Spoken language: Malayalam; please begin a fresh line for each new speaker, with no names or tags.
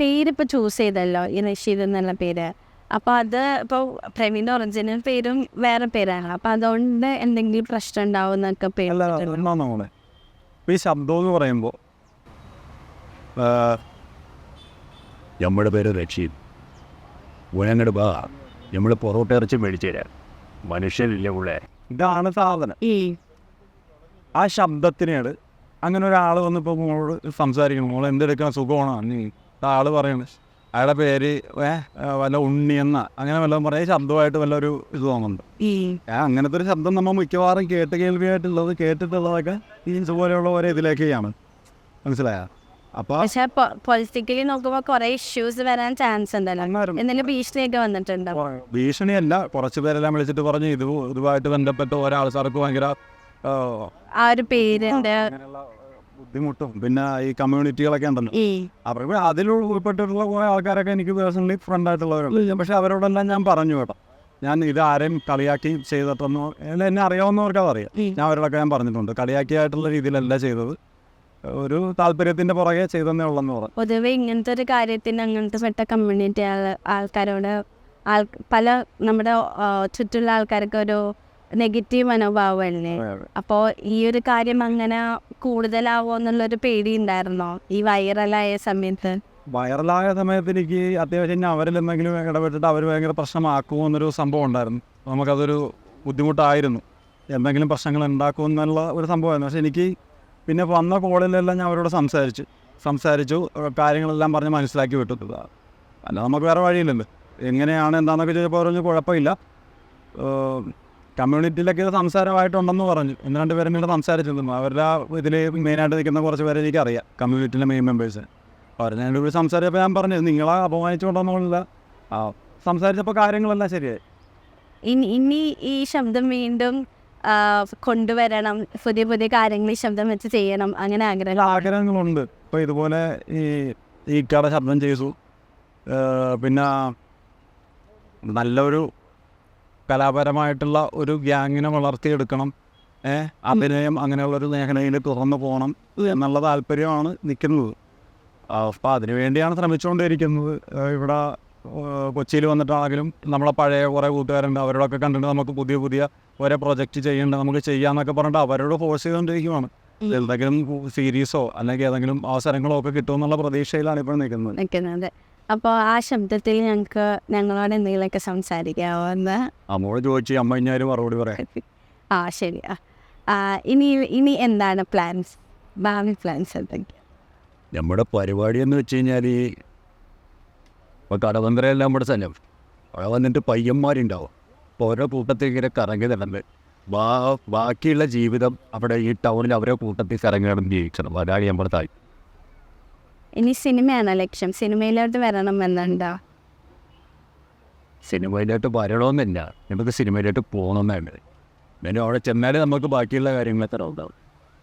പേരിപ്പോൾ ചൂസ് ചെയ്തല്ലോ ഈ റഷീദ് എന്നുള്ള പേര്. അപ്പോൾ അത് ഇപ്പോൾ പ്രവീണിൻ്റെ ഒറിജിനൽ പേരും വേറെ പേരാണ്. അപ്പോൾ അതുകൊണ്ട് എന്തെങ്കിലും പ്രശ്നം ഉണ്ടാവും എന്നൊക്കെ
നമ്മളെ ഈ ശബ്ദം എന്ന് പറയുമ്പോൾ
നമ്മുടെ പേര് റഷീദ്, ഉണങ്ങട് ബാ, നമ്മൾ പൊറോട്ട ഇറച്ചി മേടിച്ചു തരാം, മനുഷ്യരില്ല ഉള്ളേ.
ഇതാണ് സാധനം. ആ ശബ്ദത്തിനാണ് അങ്ങനെ ഒരാൾ വന്നിപ്പോൾ മോളോട് സംസാരിക്കണം, മോൾ എന്തെടുക്കാൻ സുഖമാണോ നീ, ആൾ പറയണത് അയാളുടെ പേര് വല്ല ഉണ്ണിയെന്ന അങ്ങനെ വല്ലതും പറയാൻ ശബ്ദമായിട്ട് വല്ലൊരു ഇത് തോന്നുന്നുണ്ട്. അങ്ങനത്തെ ഒരു ശബ്ദം നമ്മൾ മിക്കവാറും കേട്ടിട്ടുള്ളതൊക്കെ ഈ ഇതുപോലെയുള്ള ഓരോ ഇതിലേക്കാണ്. മനസ്സിലായ? അപ്പോൾ
പക്ഷേ പൊളിറ്റിക്കലി നോക്കുമ്പോൾ കുറേ ഇഷ്യൂസ് വരാൻ ചാൻസ് ഉണ്ടല്ലോ, എന്തെങ്കിലും ഭീഷണിയൊക്കെ വന്നിട്ടുണ്ടോ?
ഭീഷണിയല്ല, കുറച്ച് പേരെല്ലാം വിളിച്ചിട്ട് പറഞ്ഞു ഇതുമായിട്ട് ബന്ധപ്പെട്ട ഒരാൾക്കാർക്ക് ഭയങ്കര
ആ ഒരു പേരിൻ്റെ
ബുദ്ധിമുട്ടും പിന്നെ ഈ കമ്മ്യൂണിറ്റികളൊക്കെ ഉണ്ടല്ലോ, അപ്പോൾ അതിൽ ഉൾപ്പെട്ടിട്ടുള്ള കുറേ ആൾക്കാരൊക്കെ എനിക്ക് പേഴ്സണലി ഫ്രണ്ടായിട്ടുള്ളവരുണ്ട്. പക്ഷെ അവരോടെല്ലാം ഞാൻ പറഞ്ഞു കേട്ടോ, ഞാൻ ഇത് ആരെയും കളിയാക്കി ചെയ്തിട്ടൊന്നും എന്നെ അറിയാവുന്നവർക്ക് അതറിയാം. ഞാൻ അവരോടൊക്കെ ഞാൻ പറഞ്ഞിട്ടുണ്ട്, കളിയാക്കിയായിട്ടുള്ള രീതിയിലല്ല ചെയ്തത്, ഒരു താല്പര്യത്തിൻ്റെ പുറകെ ചെയ്തെന്നേ ഉള്ളെന്ന് പറഞ്ഞു.
പൊതുവെ ഇങ്ങനത്തെ ഒരു കാര്യത്തിന് അങ്ങനത്തെ പെട്ട കമ്മ്യൂണിറ്റി ആൾക്കാരോട് പല നമ്മുടെ ചുറ്റുള്ള ആൾക്കാർക്ക് ഒരു നെഗറ്റീവ് മനോഭാവമല്ലേ. അപ്പോൾ ഈ ഒരു കാര്യം അങ്ങനെ കൂടുതലാവോ എന്നുള്ളൊരു പേടി ഉണ്ടായിരുന്നോ ഈ വൈറലായ സമയത്ത്?
വൈറലായ സമയത്ത് എനിക്ക് അത്യാവശ്യം അവരിൽ എന്തെങ്കിലും ഇടപെട്ടിട്ട് അവർ ഭയങ്കര പ്രശ്നമാക്കുമോ എന്നൊരു സംഭവം ഉണ്ടായിരുന്നു. നമുക്കതൊരു ബുദ്ധിമുട്ടായിരുന്നു, എന്തെങ്കിലും പ്രശ്നങ്ങൾ ഉണ്ടാക്കുമെന്നുള്ള ഒരു സംഭവമായിരുന്നു. പക്ഷെ എനിക്ക് പിന്നെ വന്ന കോളിലെല്ലാം ഞാൻ അവരോട് സംസാരിച്ചു കാര്യങ്ങളെല്ലാം പറഞ്ഞ് മനസ്സിലാക്കി വിട്ടു. അല്ല നമുക്ക് വേറെ വഴിയില്ലല്ലോ. എങ്ങനെയാണ് എന്താണെന്നൊക്കെ ചോദിച്ചപ്പോൾ പറഞ്ഞു കുഴപ്പമില്ല, കമ്മ്യൂണിറ്റിയിലൊക്കെ ഇത് സംസാരമായിട്ടുണ്ടെന്ന് പറഞ്ഞു. ഒന്ന് രണ്ട് പേരും കൂടെ സംസാരിച്ചിരുന്നു. അവരുടെ ഇതിൽ മെയിനായിട്ട് നിൽക്കുന്ന കുറച്ച് പേരെ എനിക്കറിയാം, കമ്മ്യൂണിറ്റിയിലെ മെയിൻ മെമ്പേഴ്സ്. അവർ ഞാൻ ഇവിടെ സംസാരിച്ചപ്പോൾ ഞാൻ പറഞ്ഞത് നിങ്ങളെ അപമാനിച്ചുകൊണ്ടൊന്നുമില്ല, സംസാരിച്ചപ്പോൾ കാര്യങ്ങളെല്ലാം ശരിയായി.
ഇനി ഈ ശബ്ദം വീണ്ടും കൊണ്ടുവരണം, പുതിയ പുതിയ കാര്യങ്ങൾ ഈ ശബ്ദം വെച്ച് ചെയ്യണം, അങ്ങനെ
ആഗ്രഹങ്ങളുണ്ട്. ഇപ്പോൾ ഇതുപോലെ ഈ കട ശബ്ദം ചെയ്തു, പിന്നെ നല്ലൊരു കലാപരമായിട്ടുള്ള ഒരു ഗ്യാങ്ങിനെ വളർത്തിയെടുക്കണം, അഭിനയം അങ്ങനെയുള്ളൊരു മേഖലയിൽ തുറന്നു പോകണം എന്നുള്ള താല്പര്യമാണ് നിൽക്കുന്നത്. അപ്പോൾ അതിനുവേണ്ടിയാണ് ശ്രമിച്ചുകൊണ്ടിരിക്കുന്നത്. ഇവിടെ കൊച്ചിയിൽ വന്നിട്ടാണെങ്കിലും നമ്മളെ പഴയ കുറേ കൂട്ടുകാരുണ്ട്, അവരോടൊക്കെ കണ്ടിട്ട് നമുക്ക് പുതിയ പുതിയ ഓരോ പ്രൊജക്റ്റ് ചെയ്യേണ്ടത് നമുക്ക് ചെയ്യാമെന്നൊക്കെ പറഞ്ഞിട്ട് അവരോട് ഫോഴ്സ് ചെയ്തുകൊണ്ടിരിക്കുകയാണ്. എന്തെങ്കിലും സീരീസോ അല്ലെങ്കിൽ ഏതെങ്കിലും അവസരങ്ങളോ ഒക്കെ കിട്ടുമെന്നുള്ള പ്രതീക്ഷയിലാണ് ഇപ്പോൾ നിൽക്കുന്നത്.
അപ്പോൾ ആ ശബ്ദത്തിൽ ഞങ്ങളോട് എന്തെങ്കിലുമൊക്കെ സംസാരിക്കാമോ എന്ന്
അമ്മോട് ചോദിച്ചു, അമ്മ കഴിഞ്ഞാൽ മറുപടി പറയാം.
ശരി. ഇനി എന്താണ് പ്ലാൻസ്, ഭാവി പ്ലാൻസ് എന്തൊക്കെയാണ്?
നമ്മുടെ പരിപാടി എന്ന് വെച്ച് കഴിഞ്ഞാൽ ഇപ്പോൾ കടവന്ത്രയെല്ലാം നമ്മുടെ സ്ഥലം, അവിടെ വന്നിട്ട് പയ്യന്മാരുണ്ടാവും. അപ്പോൾ ഓരോ കൂട്ടത്തിൽ ഇങ്ങനെ കറങ്ങി നടന്ന് ബാക്കിയുള്ള ജീവിതം അവിടെ ഈ ടൗണിൽ അവരെ കൂട്ടത്തിൽ കറങ്ങി നടന്ന് ജീവിക്കണം. അതാണ് നമ്മുടെ താല്പര്യം.
ഇനി സിനിമയാണോ ലക്ഷ്യം? സിനിമയിലോട്ട് വരണം എന്നുണ്ടോ?
സിനിമയിലോട്ട് വരണമെന്നില്ല, നമുക്ക് സിനിമയിലോട്ട് പോകണമെന്നാണ്. പിന്നെ അവിടെ ചെന്നാലേ നമുക്ക് ബാക്കിയുള്ള കാര്യങ്ങളൊക്കെ ഉണ്ടാവും.